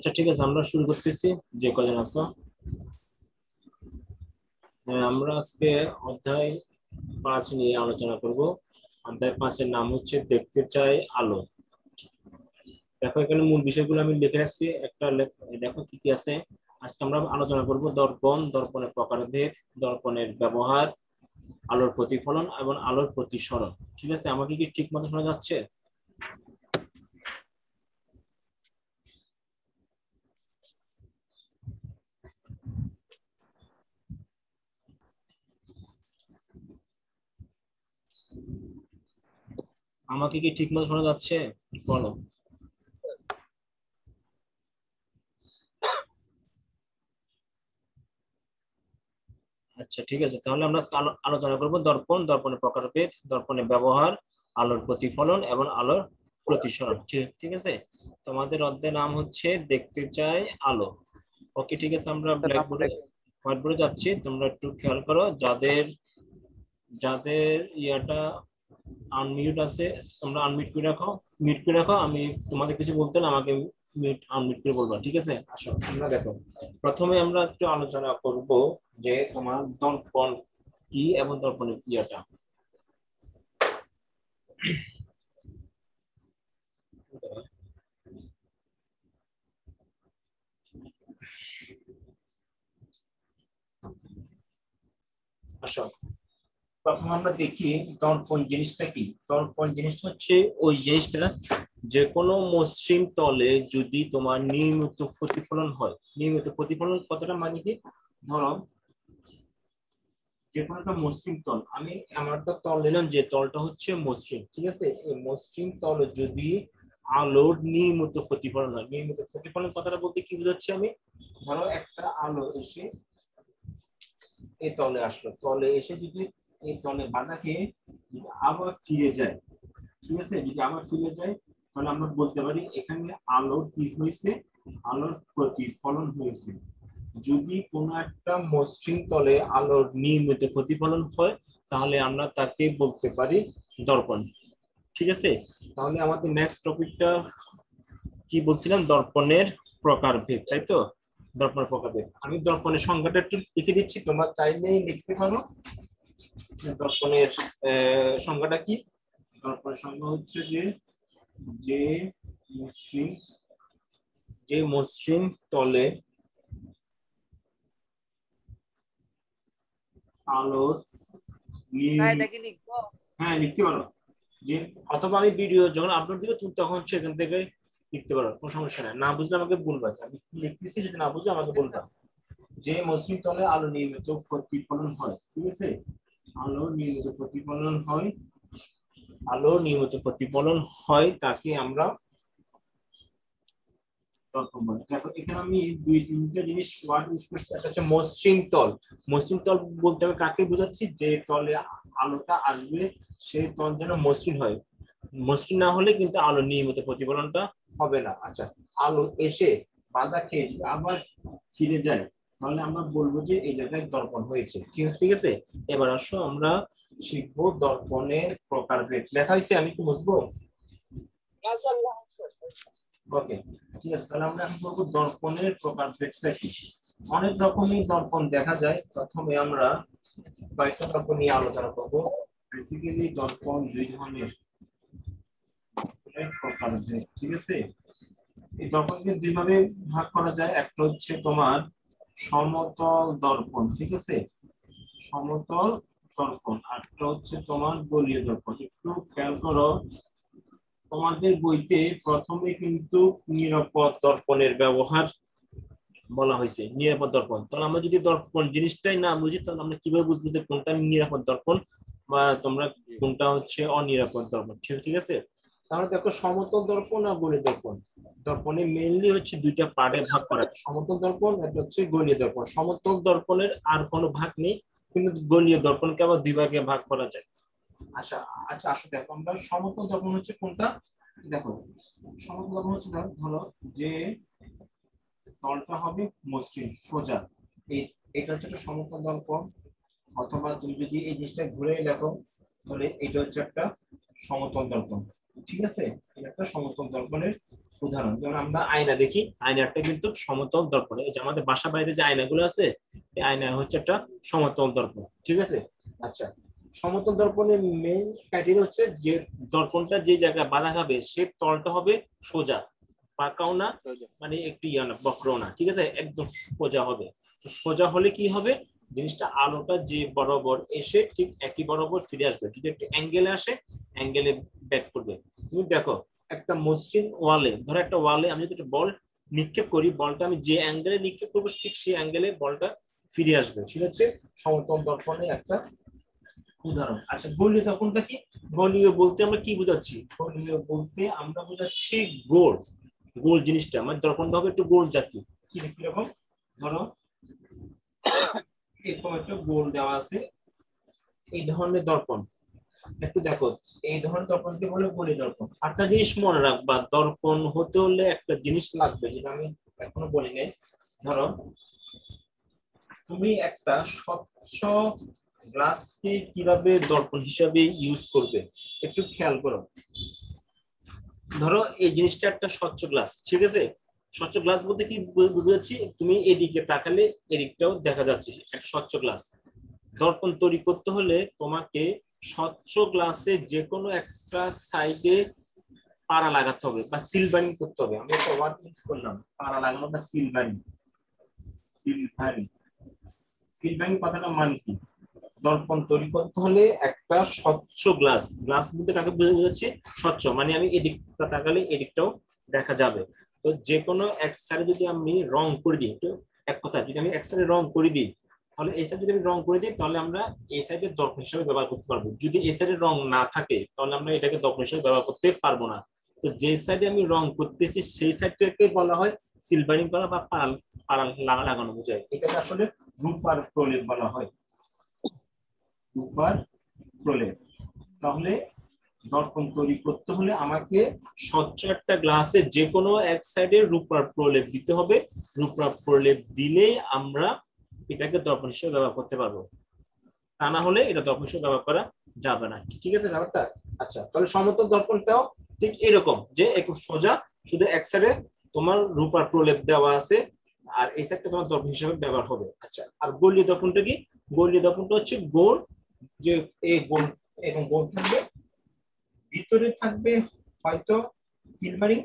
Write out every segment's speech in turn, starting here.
আচ্ছা ঠিক আছে, আমরা শুরু করতেছি। যে কজন আছো, আমরা আজকে অধ্যায় 5 নিয়ে আলোচনা করব। অধ্যায় 5-এর নাম হচ্ছে দেখতে চাই আলো। দেখো এখানে মূল বিষয়গুলো আমি লিখে রাখছি, একটা দেখো কি কি আছে। আজকে আমরা আলোচনা করব দর্পণ, দর্পণের প্রকারভেদ, দর্পণের ব্যবহার, আলোর প্রতিফলন এবং আলোর প্রতিসরণ। ঠিক আছে, আমাকে কি ঠিক মতো শোনা যাচ্ছে? আমাকে কি ঠিক মতো শোনা যাচ্ছে বলো। আচ্ছা ঠিক আছে, তাহলে আমরা আজকে আলোচনা করব দর্পণ, দর্পণের প্রকারভেদ, দর্পণের ব্যবহার, আলোর প্রতিফলন এবং আলোর প্রতিসরণ। ঠিক আছে, তোমাদের অধ্যায়ের নাম হচ্ছে দেখতে চাই আলো। ওকে ঠিক আছে, আমরা ব্ল্যাকবোর্ডে হোয়াইট বোর্ডে যাচ্ছি। তোমরা একটু খেয়াল করো, যাদের যাদের ইয়াটা আনমিউট আছে তোমরা আনমিউট করে রাখো, মিউট করে রাখো। আমি তোমাদের কিছু বলতে না, আমাকে মিউট আনমিউট করে বলবা, ঠিক আছে? আসো আমরা দেখো, প্রথমে আমরা একটু আলোচনা করব যে তোমার দর্পণ কি এবং দর্পণের ক্রিয়াটা। আসো প্রথমে আমরা দেখি দর্পণ জিনিসটা কি। দর্পণ জিনিসটা হচ্ছে ওই জিনিসটা, যে কোনো মসৃণ তলে যদি তোমার নিয়মিত প্রতিফলন হয়। নিয়মিত প্রতিফলন কতটা মানে কি, ধরো যে কোনো একটা মসৃণ তল, আমি আমার একটা তল নিলাম, যে তলটা হচ্ছে মসৃণ, ঠিক আছে? এই মসৃণ তলে যদি আলোর নিয়মিত প্রতিফলন হয়। নিয়মিত প্রতিফলন কথাটা বলতে কি বোঝাচ্ছি আমি, ধরো একটা আলো এসে এই তলে আসলো, তলে এসে যদি এই তলে বাধা খেয়ে আবার ফিরে যায়, ঠিক আছে? যদি আবার ফিরে যায় তাহলে আমরা বলতে পারি এখানে আলোর কি হয়েছে, আলোর প্রতিফলন হয়েছে। যদি কোনো একটা মসৃণ তলে আলোর নিয়মিত প্রতিফলন হয় তাহলে আমরা তাকে বলতে পারি দর্পণ। ঠিক আছে, তাহলে আমাদের নেক্সট টপিকটা কি বলছিলাম, দর্পণের প্রকারভেদ, তাই তো? দর্পণের প্রকারভেদ, আমি দর্পণের সংজ্ঞাটা একটু লিখে দিচ্ছি, তোমরা চাইলেই লিখতে পারো। দর্পণের সংজ্ঞাটা কি? দর্পণের সংজ্ঞা হচ্ছে যে যে মসৃণ যে মসৃণ তলে আলোর হ্যাঁ লিখতে পারো, যে অথবা আমি ভিডিও যখন আপলোড দিব তুমি তখন সেখান থেকে লিখতে পারো, কোনো সমস্যা নেই। না বুঝলে আমাকে বলবা, আমি কি লিখতেছি যদি না বুঝলে আমাকে বলবা। যে মসৃণ তলে আলো নিয়মিত প্রতিফলন হয়, ঠিক আছে? আলো নিয়মিত প্রতিফলন হয়, আলো নিয়মিত প্রতিফলন হয় তাকে আমরা দর্পণ বলি। দেখো এখানে আমি দুই তিনটা জিনিস ওয়ার্ড ইউজ করছি। একটা হচ্ছে মসৃণ তল। মসৃণ তল বলতে আমি কাকে বোঝাচ্ছি, যে তলে আলোটা আসবে সেই তল যেন মসৃণ হয়। মসৃণ না হলে কিন্তু আলো নিয়মিত প্রতিফলনটা হবে না। আচ্ছা, আলো এসে বাধা খেয়ে যদি আবার ফিরে যায় তাহলে আমরা বলবো যে এই জায়গায় দর্পণ হয়েছে। ঠিক আছে, এবার আসো আমরা শিখবো দর্পণের প্রকারভেদ। লেখা হয়েছে, আমি কি বুঝবো? ওকে ঠিক আছে, তাহলে আমরা এখন বলবো দর্পণের প্রকারভেদটা কি। অনেক রকমের দর্পণ দেখা যায়। প্রথমে আমরা কয়েকটা দর্পণ নিয়ে আলোচনা করবো। বেসিক্যালি দর্পণ দুই ধরনের প্রকারভেদ, ঠিক আছে? এই দর্পণকে দুই ভাবে ভাগ করা যায়। একটা হচ্ছে তোমার সমতল দর্পণ, ঠিক আছে? সমতল দর্পণ। আরেকটা হচ্ছে তোমার গোলীয় দর্পণ। একটু খেয়াল করো, তোমাদের বইতে প্রথমে কিন্তু নিরাপদ দর্পণের ব্যবহার বলা হয়েছে, নিরাপদ দর্পণ। তাহলে আমরা যদি দর্পণ জিনিসটাই না বুঝি তাহলে আমরা কিভাবে বুঝবো যে কোনটা নিরাপদ দর্পণ বা তোমরা কোনটা হচ্ছে অনিরাপদ দর্পণ? ঠিক আছে, তাহলে দেখো সমতল দর্পণ আর গোলীয় দর্পণ। দর্পণে মেইনলি হচ্ছে দুইটা পার্টে ভাগ করা, সমতল দর্পণ একটা হচ্ছে গোলীয় দর্পণ। সমতল দর্পণের আর কোনো ভাগ নেই, কিন্তু গোলীয় দর্পণকে আবার দুই ভাগে ভাগ করা যায়। আচ্ছা আচ্ছা আসো দেখো, আমরা সমতল দর্পণ হচ্ছে কোনটা। দেখো সমতল দর্পণ হচ্ছে, ধরো যে তলটা হবে মসৃণ সোজা, এটা হচ্ছে একটা সমতল দর্পণ। অথবা তুমি যদি এই জিনিসটা ঘুরে দেখো তাহলে এটা হচ্ছে একটা সমতল দর্পণ, ঠিক আছে? এটা একটা সমতল দর্পণের উদাহরণ যেমন আমরা আয়না দেখি, আয়নাটা কিন্তু সমতল দর্পণ। এই যে আমাদের বাসা বাড়িতে যে আয়নাগুলো আছে, এই আয়না হচ্ছে একটা সমতল দর্পণ, ঠিক আছে। আচ্ছা, সমতল দর্পণের মেইন ক্রাইটেরিয়া হচ্ছে যে দর্পণটা যে জায়গায় বাধা খাবে সে তলটা হবে সোজা, পাকাও না, মানে একটু ইয়া না, বক্রও না, ঠিক আছে, একদম সোজা হবে। তো সোজা হলে কি হবে, জিনিসটা আলোটা যে বরাবর এসে ঠিক একই বরাবর ফিরে আসবে। যদি একটু অ্যাঙ্গেলে আসে, অ্যাঙ্গেলে ব্যাক করবে। তুমি দেখো একটা মসৃণ ওয়ালে, ধরো একটা ওয়ালে আমি যদি একটা বল নিক্ষেপ করি, বলটা আমি যে অ্যাঙ্গেলে নিক্ষেপ করবো ঠিক সেই অ্যাঙ্গেলে বলটা ফিরে আসবে। সেটা হচ্ছে সমতল দর্পণের একটা উদাহরণ। আচ্ছা, গোলীয় দর্পণটা কি? গোলীয় বলতে আমরা কি বোঝাচ্ছি? গোলীয় বলতে আমরা বোঝাচ্ছি গোল, গোল জিনিসটা মানে দর্পণটা হবে একটু গোল জাতীয়। কিরকম? ধরো এরকম একটা গোল দেওয়া আছে, এই ধরনের দর্পণ, একটু দেখো, এই ধরনের দর্পণকে বলে গোলীয় দর্পণ। একটা জিনিস মনে রাখবা, দর্পণ হতে হলে একটা জিনিস লাগবে যেটা আমি এখনো বলি নাই। ধরো তুমি একটা স্বচ্ছ গ্লাসকে কিভাবে দর্পণ হিসাবে ইউজ করবে একটু খেয়াল করো। ধরো এই জিনিসটা একটা স্বচ্ছ গ্লাস, ঠিক আছে। স্বচ্ছ গ্লাস বলতে কি বুঝাচ্ছি, তুমি এদিকে তাকালে এদিকটাও দেখা যাচ্ছে একটা স্বচ্ছ গ্লাস। দর্পণ তৈরি করতে হলে তোমাকে স্বচ্ছ গ্লাসে যে কোনো একটা সাইডে পাড়া লাগাতে হবে বা সিলভারিং করতে হবে। আমি একটা ওয়ার্ড ইউজ করলাম, পাড়া লাগানো বা সিলভারিং। সিলভারিং, সিলভারিং কথাটা মানে কি? দর্পণ তৈরি করতে হলে একটা স্বচ্ছ গ্লাস, গ্লাস বলতে কাকে বোঝাচ্ছে? স্বচ্ছ, মানে আমি এদিকটা তাকালে এদিকটাও দেখা যাবে। তো যে কোনো এক সাইডে যদি আমি রং করে দিই, তো এক কথা যদি আমি এক সাইডে রং করে দিই, তাহলে এই সাইডে যদি আমি রং করে দিই তাহলে আমরা এই সাইডে দর্পণ হিসেবে ব্যবহার করতে পারবো। যদি এই সাইডে রং না থাকে তাহলে আমরা এটাকে দর্পণ হিসেবে ব্যবহার করতে পারবো না। তো যে সাইডে আমি রং করতেছি সেই সাইডটাকে বলা হয় সিলভারিং করা বা পাড়া লাগানো বোঝায়। এটাকে আসলে রূপার প্রলেপ বলা হয়, রূপার প্রলেপ। তাহলে দর্পণ তৈরি করতে হলে আমাকে স্বচ্ছ একটা গ্লাসে যে কোনো এক সাইডে রূপার প্রলেপ দিতে হবে। রূপার প্রলেপ দিলেই আমরা এটাকে দর্পণ হিসেবে ব্যবহার করতে পারবো, তা না হলে এটা দর্পণ হিসেবে ব্যবহার করা যাবে না, ঠিক আছে ব্যাপারটা। আচ্ছা, তাহলে সমতল দর্পণটাও ঠিক এরকম যে একটু সোজা, শুধু এক সাইডে তোমার রূপার প্রলেপ দেওয়া আছে আর এই সাইডটা তোমার দর্পণ হিসেবে ব্যবহার হবে। আচ্ছা, আর গোলীয় দর্পণটা কি? গোলীয় দর্পণটা হচ্ছে গোল, যে এই গোল এবং গোল থাকবে, ভিতরে থাকবে হয়তো সিলভারিং,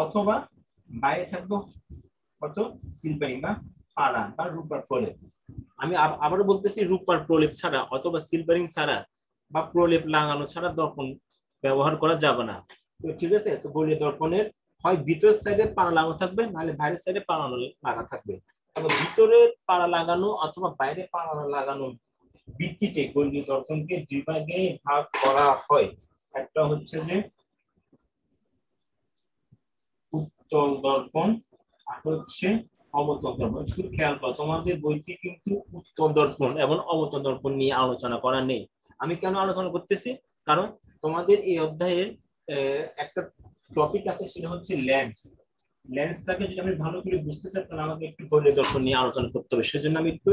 অথবা বাইরে থাকবে হয়তো সিলভারিং বা পাড়া বা রূপার প্রলেপ। আমি আবারও বলতেছি, রূপার প্রলেপ ছাড়া অথবা সিলভারিং ছাড়া বা প্রলেপ লাগানো ছাড়া দর্পণ ব্যবহার করা যাবে না। তো ঠিক আছে, তো গোলীয় দর্পণের হয় ভিতরের সাইডে পাড়া লাগানো থাকবে, নাহলে বাইরের সাইডে পাড়া লাগা থাকবে। তবে ভিতরে পাড়া লাগানো অথবা বাইরে পাড়া লাগানো ভিত্তিতে গোলীয় দর্পণকে দুই ভাগে ভাগ করা হয়। একটা হচ্ছে যে উত্তল দর্পণ, আর হচ্ছে অবতল দর্পণ। একটু খেয়াল করো, তোমাদের বইতে কিন্তু উত্তল দর্পণ এবং অবতল দর্পণ নিয়ে আলোচনা করা নেই। আমি কেন আলোচনা করতেছি? কারণ তোমাদের এই অধ্যায়ের একটা টপিক আছে, সেটা হচ্ছে লেন্স। লেন্সটাকে যদি আমি ভালো করে বুঝতে চাই তাহলে আমাকে একটু গোলীয় দর্পণ নিয়ে আলোচনা করতে হবে। সেজন্য আমি একটু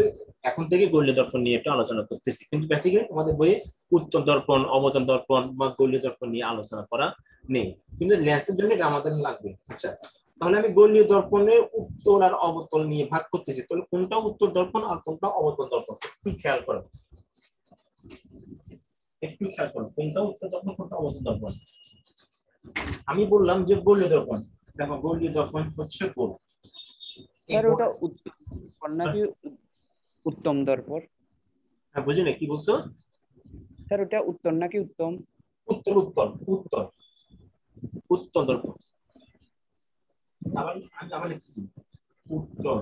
এখন থেকে গোলীয় দর্পণ নিয়ে একটু আলোচনা করতেছি, কিন্তু বেসিক্যালি তোমাদের বইয়ে উত্তল দর্পণ, অবতল দর্পণ বা গোলীয় দর্পণ নিয়ে আলোচনা করা নেই, কিন্তু লেন্সের জন্য এটা আমাদের লাগবে। আচ্ছা, তাহলে আমি গোলীয় দর্পণের উত্তল আর অবতল নিয়ে ভাগ করতেছি, তাহলে কোনটা উত্তল দর্পণ আর কোনটা অবতল দর্পণ একটু খেয়াল করো, একটু খেয়াল করো কোনটা উত্তল দর্পণ কোনটা অবতল দর্পণ। আমি বললাম যে গোলীয় দর্পণ, দেখো গোলীয় দর্পণ হচ্ছে গোল। স্যার ওটা উত্তম নাকি উত্তম দর্পণ? হ্যাঁ, বুঝি না কি বলছো? স্যার ওটা উত্তর নাকি উত্তম? উত্তর, উত্তর, উত্তর, উত্তর দর্পণ। আবার আমি আবার লিখছি উত্তর,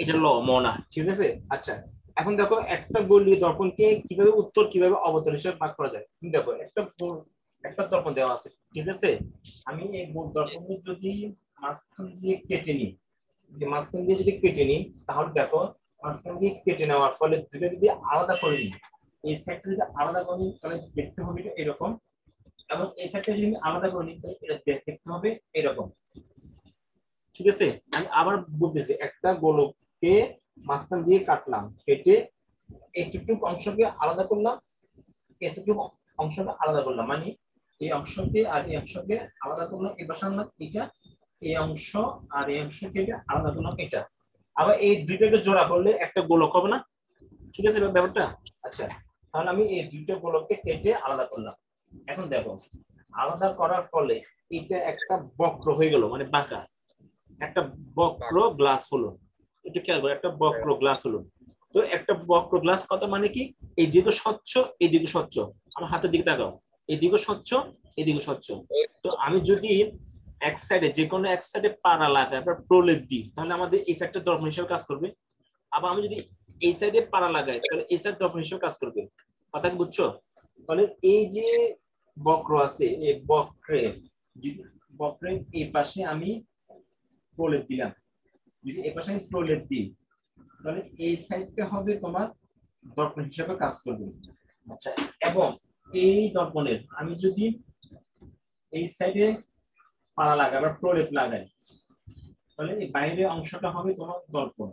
এটা ল মনা, ঠিক আছে। আচ্ছা, এখন দেখো একটা গোলীয় দর্পণকে কিভাবে উত্তর কিভাবে অবতল হিসেবে ভাগ করা যায়। তুমি দেখো একটা দর্পণ দেওয়া আছে, ঠিক আছে। আমি এই দর্পণকে যদি মাঝখান দিয়ে কেটে নিই, যে মাঝখান দিয়ে যদি কেটে নিই, তাহলে দেখো মাঝখান দিয়ে কেটে নেওয়ার ফলে দুটো যদি আলাদা করে নিই, এই সাইডটা যদি আলাদা করে নিই তাহলে দেখতে হবে এরকম, এবং এই সাইডটা যদি আমি আলাদা করে নিই তাহলে এটা দেখতে হবে এরকম, ঠিক আছে। আমি আবার বলতেছি, একটা গোলককে মাঝখান দিয়ে কাটলাম, কেটে একটু অংশকে আলাদা করলাম, এতটুকু অংশকে আলাদা করলাম, মানে এই অংশকে আর এই অংশকে আলাদা করলাম, এই পাশে আনলাম এটা, এই অংশ আর এই অংশকে আলাদা করলাম এটা। আবার এই দুইটাকে জোড়া করলে একটা গোলক হবে না? ঠিক আছে ব্যাপারটা? আচ্ছা, তাহলে আমি এই দুইটা গোলককে কেটে আলাদা করলাম। এখন দেখো, আলাদা করার ফলে এটা একটা বক্র হয়ে গেল, মানে বাঁকা একটা বক্র গ্লাস হলো। এটা খেয়াল করো, একটা বক্র গ্লাস হলো। তো একটা বক্র গ্লাস কত মানে কি, এই দিকে স্বচ্ছ, এই দিকে স্বচ্ছ। আমার হাতের দিকে তাকাও, এই দিকে স্বচ্ছ, এই দিকে স্বচ্ছ। তো আমি যদি এক সাইডে, যে কোনো এক সাইডে পাড়া লাগাই বা প্রলেপ দিই, তাহলে আমাদের এই সাইডটা দর্পণ হিসেবে কাজ করবে। আবার আমি যদি এই সাইডে পাড়া লাগাই, তাহলে এই সাইড দর্পণ হিসেবে কাজ করবে। কথা কি বুঝছো? তাহলে এই যে বক্র আছে, এই বক্রের এই পাশে আমি প্রলেপ দিলাম। যদি এই পাশে আমি প্রলেপ দিই, তাহলে এই সাইডটা হবে তোমার দর্পণ হিসেবে কাজ করবে। আচ্ছা, এবং এই দর্পণের আমি যদি এই সাইডে পাড়া লাগাই বা প্রলেপ লাগাই, তাহলে এই বাইরের অংশটা হবে তোমার দর্পণ।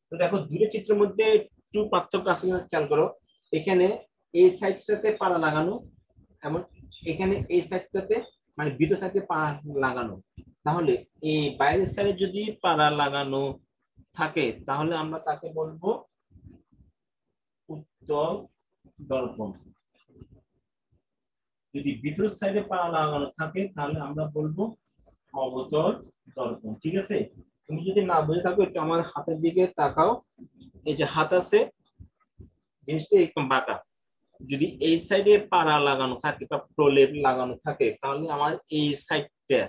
তো দেখো দুটো চিত্রের মধ্যে একটু পার্থক্য আছে কিনা খেয়াল করো। এখানে এই সাইডটাতে পাড়া লাগানো, এমন এখানে এই সাইডটাতে মানে ভিতর সাইডে পাড়া লাগানো। তাহলে এই বাইরের সাইডে যদি পাড়া লাগানো থাকে, তাহলে আমরা তাকে বলবো উত্তল দর্পণ। যদি ভিতর সাইডে পাড়া লাগানো থাকে, তাহলে আমরা বলবো অবতল দর্পণ। ঠিক আছে? তুমি যদি না বুঝে থাকো, একটু আমার হাতের দিকে তাকাও। এই যে হাত আছে, জিনিসটা একদম বাঁকা। যদি এই সাইডে পাড়া লাগানো থাকে বা প্রলেপ লাগানো থাকে, তাহলে আমার এই সাইডটা,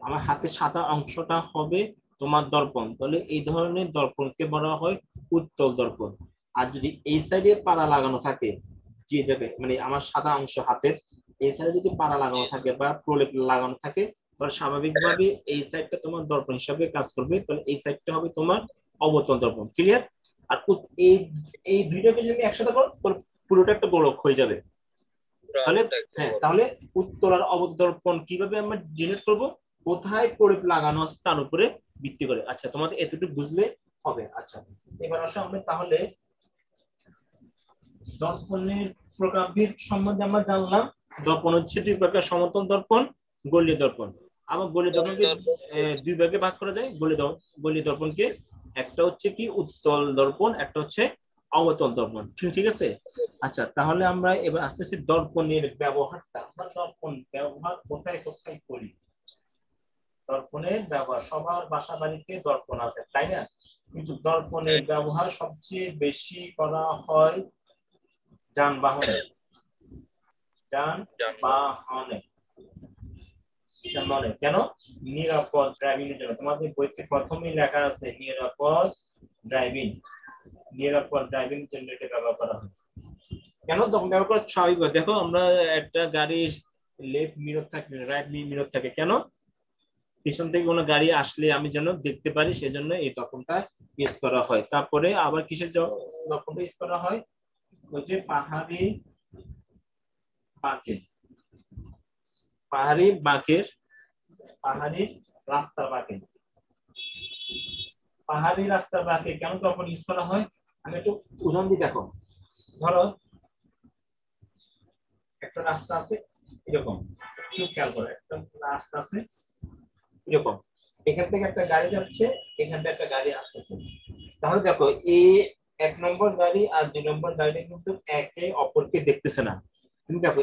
আমার হাতের সাদা অংশটা হবে তোমার দর্পণ। তাহলে এই ধরনের দর্পণকে বলা হয় উত্তল দর্পণ। আর যদি এই সাইডে পাড়া লাগানো থাকে, যে জায়গায় মানে আমার সাদা অংশ হাতের এই সাইডে যদি পাড়া লাগানো থাকে বা প্রলেপ লাগানো থাকে, তাহলে স্বাভাবিকভাবে এই সাইডটা তোমার দর্পণ হিসাবে কাজ করবে। তাহলে এই সাইডটা হবে তোমার অবতল দর্পণ। ক্লিয়ার? আর এই এই দুইটাকে যদি একসাথে করো, পুরোটা একটা গোলক হয়ে যাবে। তাহলে হ্যাঁ, তাহলে উত্তল আর অবতল দর্পণ কিভাবে আমরা ডিলিট করব? কোথায় প্রলেপ লাগানো আছে তার উপরে ভিত্তি করে। আচ্ছা, তোমাদের এতটুকু বুঝলে হবে। আচ্ছা, এবার আসো আমরা তাহলে দর্পণের প্রকারভেদ সম্বন্ধে আমরা জানলাম। দর্পণ হচ্ছে দুই প্রকার, সমতল দর্পণ, গোলীয় দর্পণ। আবার গোলীয় দর্পণকে দুই ভাগে ভাগ করা যায়। গোলীয় দর্পণকে একটা হচ্ছে কি উত্তল দর্পণ, একটা হচ্ছে অবতল দর্পণ। ঠিক আছে? আচ্ছা, তাহলে আমরা এবার আস্তে আস্তে দর্পণের ব্যবহারটা, আমরা দর্পণ ব্যবহার কোথায় কোথায় করি। দর্পণের ব্যবহার সবার বাসা বাড়িতে দর্পণ আছে, তাই না? কিন্তু দর্পণের ব্যবহার সবচেয়ে বেশি করা হয় যানবাহনে। যানবাহনে কেন? নিরাপদ ড্রাইভিং এর জন্য। তোমাদের বইতে প্রথমেই লেখা আছে নিরাপদ ড্রাইভিং। নিরাপদ ড্রাইভিং এর জন্য এটা ব্যবহার করা হয়। কেন তখন ব্যবহার করা স্বাভাবিক? দেখো, আমরা একটা গাড়ির লেফট মিরর থাকে, রাইট মিরর থাকে। কেন? পিছন থেকে কোনো গাড়ি আসলে আমি যেন দেখতে পারি, সেজন্য এই তখনটা ইউজ করা হয়। তারপরে আবার কিসের তখনটা ইউজ করা হয়? ওই যে পাহাড়ি বাঁকের, পাহাড়ি বাঁকের, পাহাড়ি রাস্তার বাঁকে, পাহাড়ি রাস্তার বাঁকে কেন তখন ইউজ করা হয়? আমি একটু উদাহরণ দিই। দেখো, ধরো একটা রাস্তা আছে এরকম, একটু খেয়াল করো, একটা রাস্তা আছে এরকম, এখান থেকে একটা গাড়ি যাচ্ছে, এখান থেকে একটা গাড়ি আসতেছে। তাহলে দেখো, এই 1 নম্বর গাড়ি আর 2 নম্বর গাড়ি কিন্তু একে অপরকে দেখতেছে না। তুমি দেখো,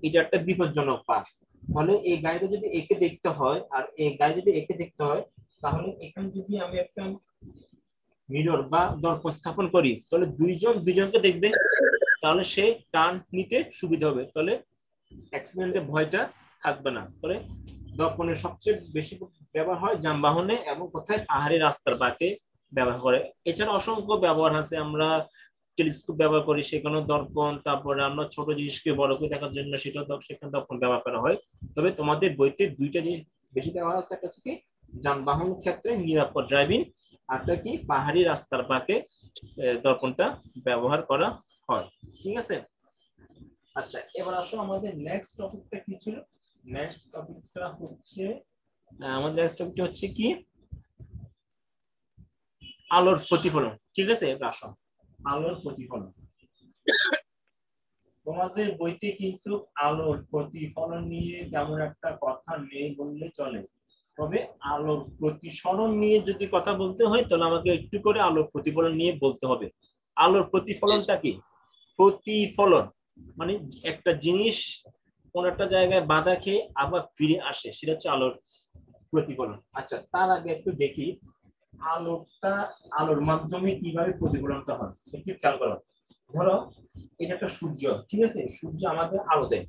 এটা একটা বিপজ্জনক পাশ। তাহলে এই গাড়িটা যদি একে দেখতে হয় আর এই গাড়ি যদি একে দেখতে হয়, তাহলে এখানে যদি আমি একটা মিরর বা দর্পণ স্থাপন করি, তাহলে দুইজনকে দেখবে। তাহলে সে টার্ন নিতে সুবিধা হবে, তাহলে অ্যাক্সিডেন্টের ভয়টা থাকবে না। তাহলে দর্পণের সবচেয়ে বেশি ব্যবহার হয় যানবাহনে এবং কোথায়? পাহাড়ি রাস্তার বাঁকে ব্যবহার করে। এছাড়া অসংখ্য ব্যবহার আছে। আমরা টেলিস্কোপ ব্যবহার করি, সেখানেও দর্পণ। তারপরে আমরা ছোট জিনিসকে বড় করে দেখার জন্য সেখানে দর্পণ ব্যবহার করা হয়। তবে তোমাদের বইতে দুইটা জিনিস বেশি ব্যবহার আছে, একটা হচ্ছে কি যানবাহন ক্ষেত্রে নিরাপদ ড্রাইভিং, আরটা কি পাহাড়ি রাস্তার বাঁকে দর্পণটা ব্যবহার করা হয়। ঠিক আছে? আচ্ছা, এবার আসো আমাদের নেক্সট টপিকটা কি ছিল। নেক্সট টপিকটা হচ্ছে কি আলোর প্রতিফলন। ঠিক আছে? এবার আসো আলোর প্রতিফলন। তোমাদের বইতে কিন্তু আলোর প্রতিফলন নিয়ে তেমন একটা কথা নেই বললে চলে, তবে আলোর প্রতিসরণ নিয়ে যদি কথা বলতে হয় তাহলে আমাকে একটু করে আলোর প্রতিফলন নিয়ে বলতে হবে। আলোর প্রতিফলনটা কি? প্রতিফলন মানে একটা জিনিস কোন একটা জায়গায় বাধা খেয়ে আবার ফিরে আসে, সেটা হচ্ছে আলোর প্রতিফলন। আচ্ছা, তার আগে একটু দেখি আলোর মাধ্যমে কিভাবে প্রতিফলনটা হয় একটু খেয়াল করো। ধরো এটা একটা সূর্য, ঠিক আছে, সূর্য আমাদের আলো দেয়।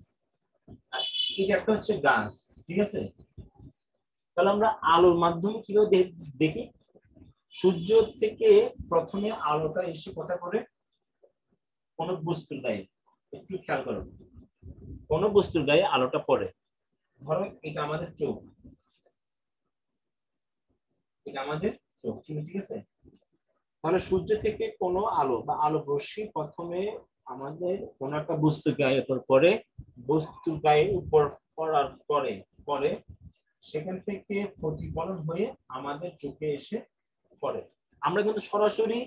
আর এটা একটা হচ্ছে গাছ, ঠিক আছে। তাহলে আমরা আলোর মাধ্যমে কিভাবে দেখি? সূর্য থেকে প্রথমে আলোটা এসে কথা করে কোন বস্তুর গায়ে, একটু খেয়াল করো, কোন বস্তুর গায়ে আলোটা পড়ে। ধরো এটা আমাদের চোখ, এটা আমাদের চোখ, ঠিক আছে। তাহলে সূর্য থেকে কোনো আলো বা আলো রশ্মি প্রথমে আমাদের কোন একটা বস্তুর গায়ে উপর পড়ে, বস্তুর গায়ে উপর পড়ার পরে পরে সেখান থেকে প্রতিফলন হয়ে আমাদের চোখে এসে পড়ে। আমরা কিন্তু সরাসরি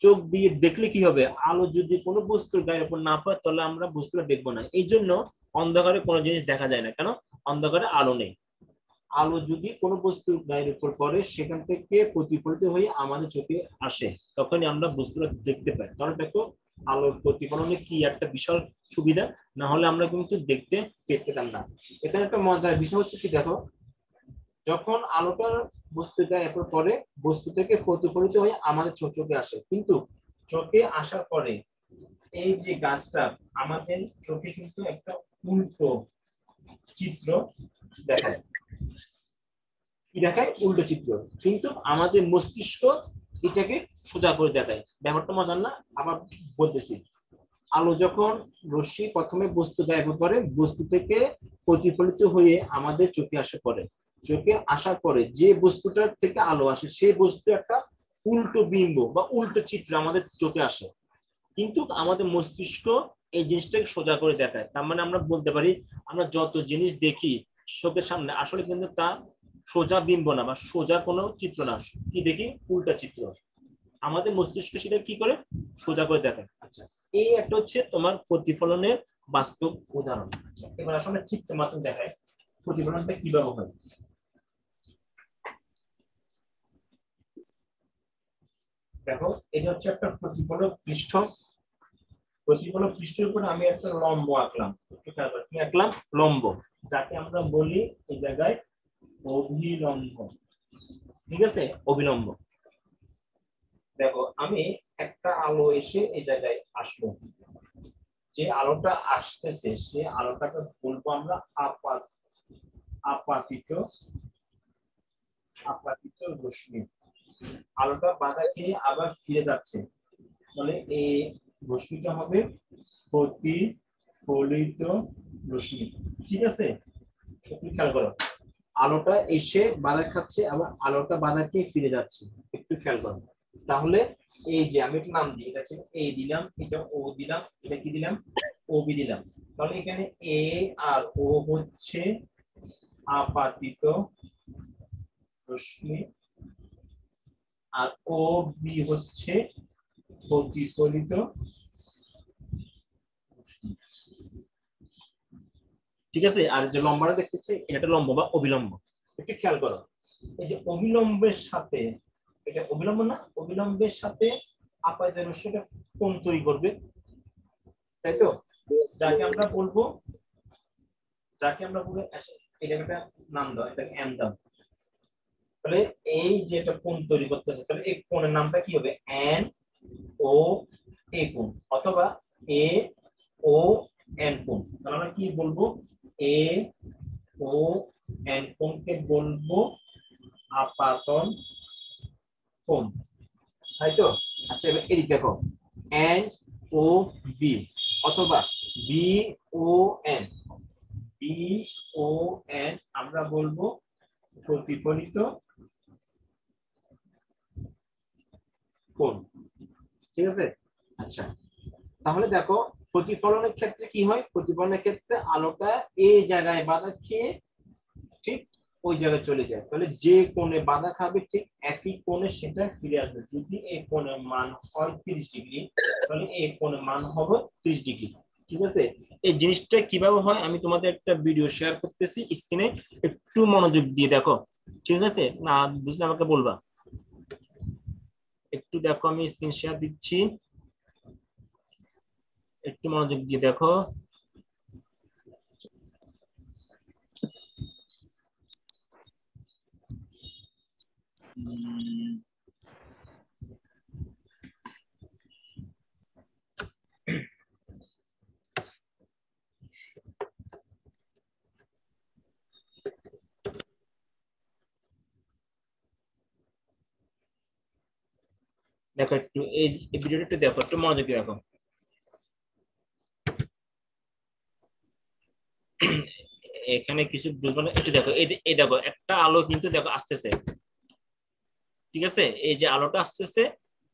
চোখ দিয়ে দেখলে কি হবে, আলো যদি কোনো বস্তুর গায়ের উপর না পড়ে তাহলে আমরা বস্তুটা দেখবো না। এই জন্য অন্ধকারে কোনো জিনিস দেখা যায় না, কেন? অন্ধকারে আলো নেই। আলো যদি কোনো বস্তুর গায়ের উপর পড়ে সেখান থেকে প্রতিফলিত হয়ে আমাদের চোখে আসে, তখনই আমরা বস্তুটা দেখতে পাই। কারণ দেখো আলোর প্রতিফলনে কি একটা বিশাল সুবিধা, না হলে আমরা কিন্তু দেখতে পেতাম না। এখানে একটা মজার বিষয় হচ্ছে কি, দেখো যখন আলোটা বস্তুর গায়ে উপর পড়ে বস্তু থেকে প্রতিফলিত হয়ে আমাদের চোখে আসে, কিন্তু চোখে আসার পরে এই যে গাছটা আমাদের চোখে কিন্তু একটা উল্টো চিত্র দেখায়। কি দেখায়? উল্টো চিত্র। কিন্তু আমাদের মস্তিষ্ক এটাকে সোজা করে দেখায়। ব্যাপারটা মজার না? আবার বলতেছি, আলো যখন রশ্মি প্রথমে বস্তু গায়ে পড়ে, বস্তু থেকে প্রতিফলিত হয়ে আমাদের চোখে আসে পড়ে। চোখে আসার পরে যে বস্তুটার থেকে আলো আসে সেই বস্তু একটা উল্টো বিম্ব বা উল্টো চিত্র আমাদের চোখে আসে, কিন্তু আমাদের মস্তিষ্ক এই জিনিসটাকে সোজা করে দেখায়। তার মানে আমরা বলতে পারি আমরা যত জিনিস দেখি চোখের সামনে আসলে কিন্তু তা সোজা বিম্ব না বা সোজা কোনো চিত্র না, কি দেখি? উল্টা চিত্র। আমাদের মস্তিষ্ক সেটা কি করে? সোজা করে দেখায়। আচ্ছা, এই একটা হচ্ছে তোমার প্রতিফলনের বাস্তব উদাহরণ। আচ্ছা, এবার আসলে চিত্র মাধ্যমে দেখায় প্রতিফলনটা কিভাবে হয়। দেখো এটা হচ্ছে একটা প্রতিফলক পৃষ্ঠ। প্রতিফলক পৃষ্ঠের উপরে আমি একটা লম্ব আঁকলাম, কি আঁকলাম? লম্ব, যাকে আমরা বলি এই জায়গায় অভিলম্ব, ঠিক আছে, অভিলম্ব। দেখো আমি একটা আলো এসে এই জায়গায় আসলো, যে আলোটা আসতেছে সে আলোটাকে বলবো আমরা আপাতিত আপাতিত রশ্মি। আলোটা বাধা খেয়ে আবার ফিরে যাচ্ছে, তাহলে এই রশ্মিটা হবে প্রতিফলিত রশ্মি, ঠিক আছে। একটু খেয়াল করো, আলোটা এসে বাধা খাচ্ছে আবার আলোটা বাধা খেয়ে ফিরে যাচ্ছে, একটু খেয়াল করো। তাহলে এই যে আমি একটা নাম দিই, এটা হচ্ছে এ দিলাম, এটা ও দিলাম, এটা কি দিলাম? ও বি দিলাম। তাহলে এখানে এ আর ও হচ্ছে আপাতিত রশ্মি, আর ও বি হচ্ছে প্রতিফলিত রশ্মি, ঠিক আছে। আর যে লম্বাটা দেখতেছি এটা লম্ব বা অবিলম্ব। একটু খেয়াল করো, এই যে অবিলম্বের সাথে, এটা অবিলম্ব না, অবিলম্বের সাথে আপাতিত রশ্মিটা কোণ তৈরি করবে, তাই তো? যাকে আমরা বলবো এটাকে একটা নাম দাও, এটাকে এম দাও। তাহলে এই যে এটা কোণ তৈরি করতেছে, তাহলে এই কোণের নামটা কি হবে? এন ও এ কোণ, অথবা এ ও এন কোণ। তাহলে আমরা কি বলবো? এ ও এন কোণকে বলবো আপাতন কোণ, তাই তো? আচ্ছা, এবার এদিক দেখো, এন ও বি অথবা B O N, B O N আমরা বলবো প্রতিফলিত কোণ, ঠিক আছে। আচ্ছা, তাহলে দেখো প্রতিফলনের ক্ষেত্রে কি হয়? প্রতিফলনের ক্ষেত্রে আলোটা এই জায়গায় বাধা খেয়ে ঠিক ওই জায়গায় চলে যায়, তাহলে যে কোণে বাধা খাবে ঠিক একই কোণে সেটা ফিরে আসবে। যদি এই কোণের মান হয় 30 ডিগ্রি, তাহলে এই কোণের মান হবে 30 ডিগ্রি, ঠিক আছে, এই জিনিসটা কিভাবে হয় আমি তোমাদের একটা ভিডিও শেয়ার করতেছি স্ক্রিনে, একটু মনোযোগ দিয়ে দেখো। ঠিক আছে, না বুঝলে আমাকে বলবা। একটু দেখো, আমি স্ক্রিন শেয়ার দিচ্ছি, একটু মনোযোগ দিয়ে দেখো। দেখো একটু এই ভিডিওটা একটু দেখো, একটু মনোযোগ দিয়ে দেখো। এখানে কিছু বুঝবো না, একটু দেখো, এই দেখো একটা আলো কিন্তু দেখো আসতেছে। ঠিক আছে, এই যে আলোটা আসতেছে,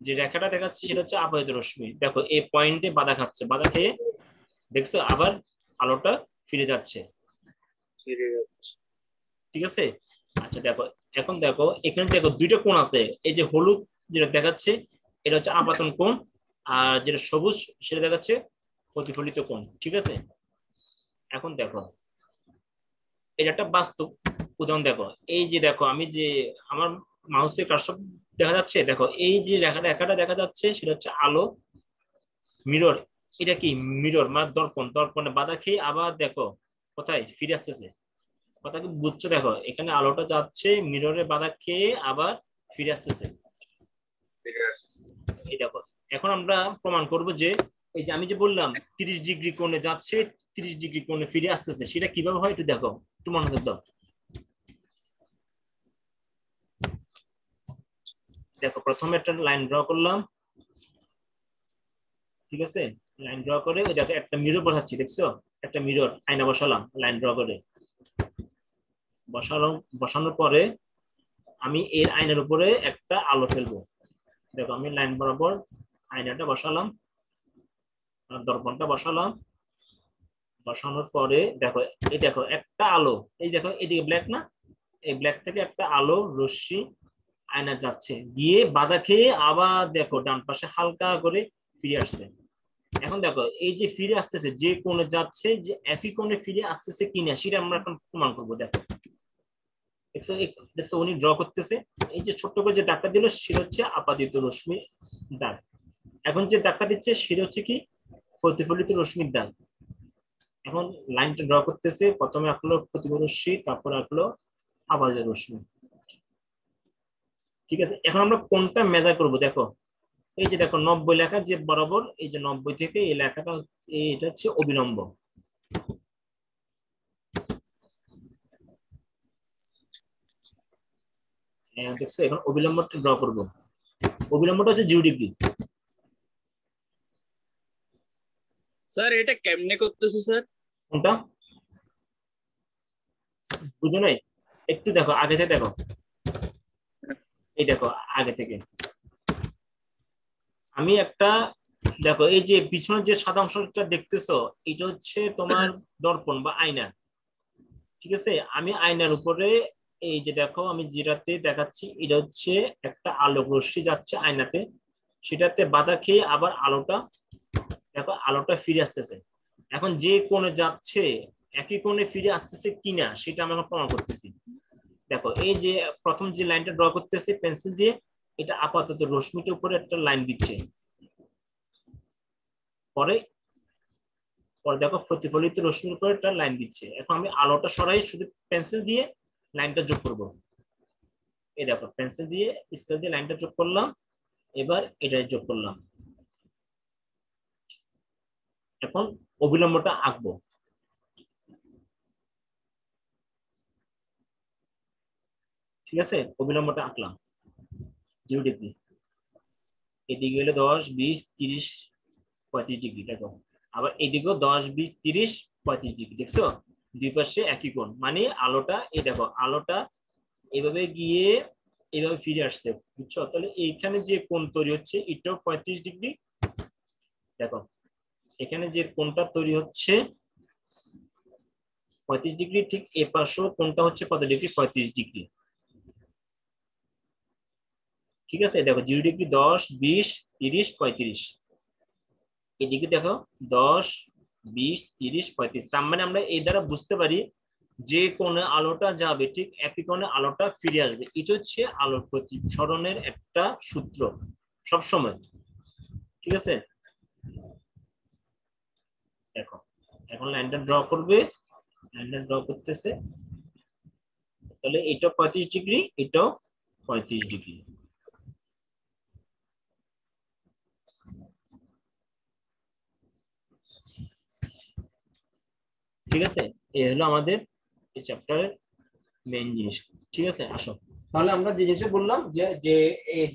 যে রেখাটা দেখাচ্ছে সেটা হচ্ছে আপাতিত রশ্মি। দেখো এই পয়েন্টে বাধা খাচ্ছে, বাধা খেয়ে দেখছো আবার আলোটা ফিরে যাচ্ছে। ঠিক আছে, আচ্ছা দেখো, এখন দেখো এখানে দেখো দুইটা কোণ আছে। এই যে হলুদ যেটা দেখাচ্ছে এটা হচ্ছে আপাতন কোণ, আর যেটা সবুজ সেটা দেখাচ্ছে প্রতিফলিত কোণ। ঠিক আছে, এখন দেখো এটা একটা বাস্তব উদাহরণ। দেখো এই যে দেখো আমি যে আমার মাউসের কার্সর দেখা যাচ্ছে, দেখো এই যে রেখাটা দেখা যাচ্ছে সেটা হচ্ছে আলো, মিরর। এটা কি মিরর মানে দর্পণ, দর্পণে বাধা খেয়ে আবার দেখো কোথায় ফিরে আসতেছে। কথা কি বুঝছো? দেখো এখানে আলোটা যাচ্ছে, মিররে বাধা খেয়ে আবার ফিরে আসতেছে। এই দেখো, এখন আমরা প্রমাণ করব যে এই যে আমি যে বললাম 30 ডিগ্রি কোণে যাচ্ছে, 30 ডিগ্রি কোণে ফিরে আসতেছে, সেটা কিভাবে হয় একটু দেখো, একটু মনোযোগ দাও। দেখো প্রথমে একটা লাইন ড্র করলাম। ঠিক আছে, লাইন ড্র করে ওই দেখো একটা মিরর বসাচ্ছি, দেখছো একটা মিরর আয়না বসালাম লাইন ড্র করে। বসালাম, বসানোর পরে আমি এর আয়নার উপরে একটা আলো ফেলবো। দেখো আমি লাইন বরাবর আয়নাটা বসালাম, দর্পণটা বসালাম। বসানোর পরে দেখো এই দেখো একটা আলো, এই দেখো এদিকে ব্ল্যাক না, এই ব্ল্যাক থেকে একটা আলো রশ্মি আয়না যাচ্ছে, গিয়ে বাধা খেয়ে আবার দেখো ডান পাশে হালকা করে ফিরে আসছে। এখন দেখো এই যে ফিরে আসতেছে, যে কোণে যাচ্ছে যে একই কোণে ফিরে আসতেছে কিনা সেটা আমরা এখন প্রমাণ করবো। দেখো দেখছো, দেখছো উনি ড্র করতেছে, এই যে ছোট্ট করে যে দাগটা দিল সেটা হচ্ছে আপাতিত রশ্মি দাগ। এখন যে দাগটা দিচ্ছে সেটা হচ্ছে কি প্রতিফলিত রশ্মির দাগ। এখন লাইনটা ড্র করতেছে, প্রথমে আঁকলো প্রতিফলিত রশ্মি, তারপর আঁকলো আপাতিত রশ্মি। ঠিক আছে, এখন আমরা কোনটা মেজার করব। দেখো এই যে দেখো 90 লেখা যে বরাবর, এই যে 90 থেকে এই লেখাটা, এটা হচ্ছে অবিলম্ব। দেখছো এখন অবিলম্বটা ড্র করব। অবিলম্বটা হচ্ছে 0 ডিগ্রি। স্যার এটা কেমনে করতেছে স্যার? কোনটা বুঝো নাই? একটু দেখো আগে থেকে দেখো, এই দেখো আগে থেকে আমি একটা, দেখো এই যে পিছনের যে সাদা অংশটা দেখতেছো এটা হচ্ছে তোমার দর্পণ বা আয়না। ঠিক আছে, আমি আয়নার উপরে এই যে দেখো আমি যেটাতে দেখাচ্ছি এটা হচ্ছে একটা আলোক রশ্মি যাচ্ছে আয়নাতে, সেটাতে বাধা খেয়ে আবার আলোটা, দেখো আলোটা ফিরে আসতেছে। এখন যে কোণে যাচ্ছে একই কোণে ফিরে আসতেছে কিনা সেটা আমি এখন প্রমাণ করতেছি। দেখো এই যে প্রথম যে লাইনটা ড্র করতেছে পেন্সিল দিয়ে, এটা আপাতত রশ্মিটার উপরে একটা লাইন দিচ্ছে। পরে পরে দেখো প্রতিফলিত রশ্মির উপরে একটা লাইন দিচ্ছে। এখন আমি আলোটা সরাই শুধু পেন্সিল দিয়ে লাইনটা যোগ করব। এই দেখো পেন্সিল দিয়ে স্কেল দিয়ে লাইনটা যোগ করলাম, এবার এটা যোগ করলাম। এখন অবিলম্বটা আঁকবো। ঠিক আছে, অবিলম্বটা আঁকলাম 0 ডিগ্রি। এদিকে হলো 10, 20, 30, 35 ডিগ্রি। দেখো আবার এদিকেও 10, 20, 30, 35 ডিগ্রি। দেখছো দুই পাশে একই কোণ, মানে আলোটা এই দেখো আলোটা এভাবে গিয়ে এইভাবে ফিরে আসছে। বুঝছো? তাহলে এইখানে যে কোণ তৈরি হচ্ছে এটাও 35 ডিগ্রি। দেখো এখানে যে কোণটা তৈরি হচ্ছে 35 ডিগ্রি, ঠিক এ পাশেও কোণটা হচ্ছে কত ডিগ্রি? 35 ডিগ্রি। ঠিক আছে, দেখো 0 ডিগ্রি, 10, 20, 30, 35। এদিকে দেখো 10, 20, 30, 35। তার মানে আমরা এই দ্বারা বুঝতে পারি যে কোণে আলোটা যাবে ঠিক একই কোণে আলোটা ফিরে আসবে। এটা হচ্ছে আলোর প্রতিসরণের একটা সূত্র সব সময়। ঠিক আছে, দেখো এখন লাইনটা ড্র করবে, লাইনটা ড্র করতেছে, তাহলে এটা 35 ডিগ্রি, এটাও 35 ডিগ্রি। ঠিক আছে, এই হলো আমাদের এই চ্যাপ্টারের মেইন জিনিস। ঠিক আছে, আসো তাহলে আমরা যে জিনিসটা বললাম যে যে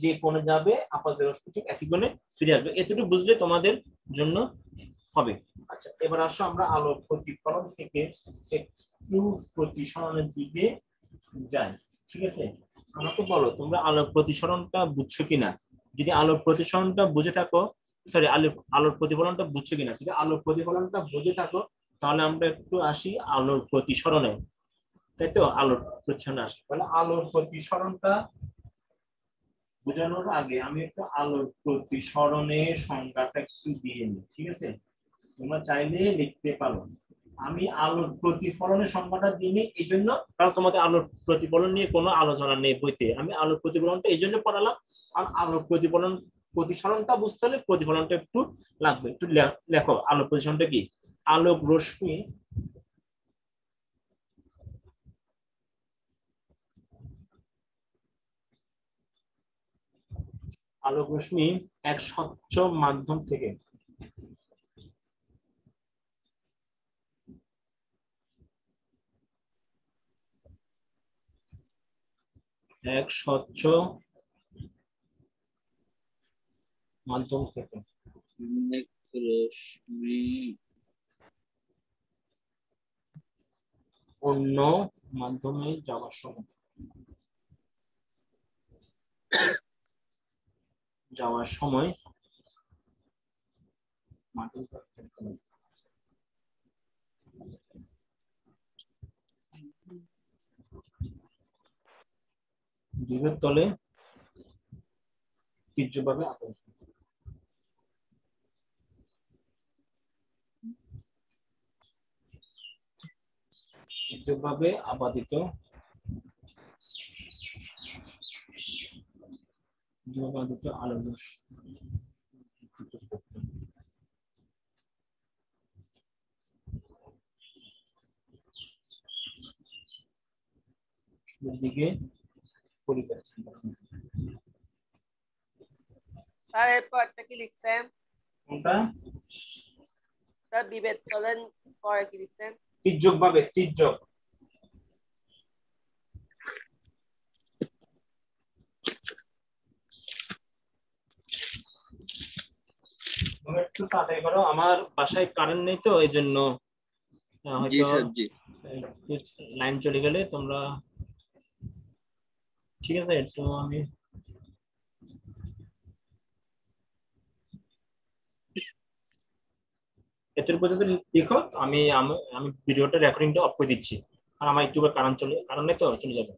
যে কোণে যাবে আপাত রশ্মি ঠিক একই কোণে ফিরে আসবে, এতটুকু বুঝলে তোমাদের জন্য হবে। আচ্ছা, এবার আসো আমরা আলোর প্রতিফলন থেকে একটু প্রতিসরণের দিকে যাই। ঠিক আছে, আমাকে বলো তোমরা আলোর প্রতিসরণটা বুঝছো কিনা। যদি আলোর প্রতিসরণটা বুঝে থাকো, সরি আলোর প্রতিফলনটা বুঝছো কিনা, যদি আলোর প্রতিফলনটা বুঝে থাকো তাহলে আমরা একটু আসি আলোর প্রতিসরণে। তাই তো, আলোর প্রতিসরণ আসে, তাহলে আলোর প্রতিসরণটা বোঝানোর আগে আমি একটু আলোর প্রতিসরণের সংজ্ঞাটা একটু দিয়ে নিই। ঠিক আছে, তোমরা চাইলে লিখতে পারো। আমি আলোর প্রতিফলনের সংজ্ঞাটা দিয়ে নিই এই জন্য, কারণ তোমাদের আলোর প্রতিফলন নিয়ে কোনো আলোচনা নেই বইতে। আমি আলোর প্রতিফলনটা এই জন্য পড়ালাম, আর আলোর প্রতিফলন প্রতিসরণটা বুঝতে হলে প্রতিফলনটা একটু লাগবে। একটু লেখো আলোর প্রতিসরণটা কি। আলোক রশ্মি আলোক রশ্মি এক স্বচ্ছ মাধ্যম থেকে এক স্বচ্ছ মাধ্যম থেকে রশ্মি অন্য মাধ্যমে যাওয়ার সময় দ্বীপের তলে তীর্যভাবে আবদ্ধ। তীর্যভাবে আবাদিত আলোক দিকে স্যার এরপরটা কি লিখছেন? কোনটা? স্যার বিভেদ তলের পরে কি লিখছেন? তীর্যকভাবে, তীর্যক। একটু তাড়াতাড়ি করো, আমার বাসায় কারেন্ট নেই তো এই জন্য জি হয়তো স্যার জি। লাইন চলে গেলে তোমরা, ঠিক আছে একটু আমি এত পর্যন্ত লিখো। আমি ভিডিওটা রেকর্ডিংটা অফ করে দিচ্ছি, আর আমার ইউটিউবে কারেন্ট নেই তো চলে যাবে।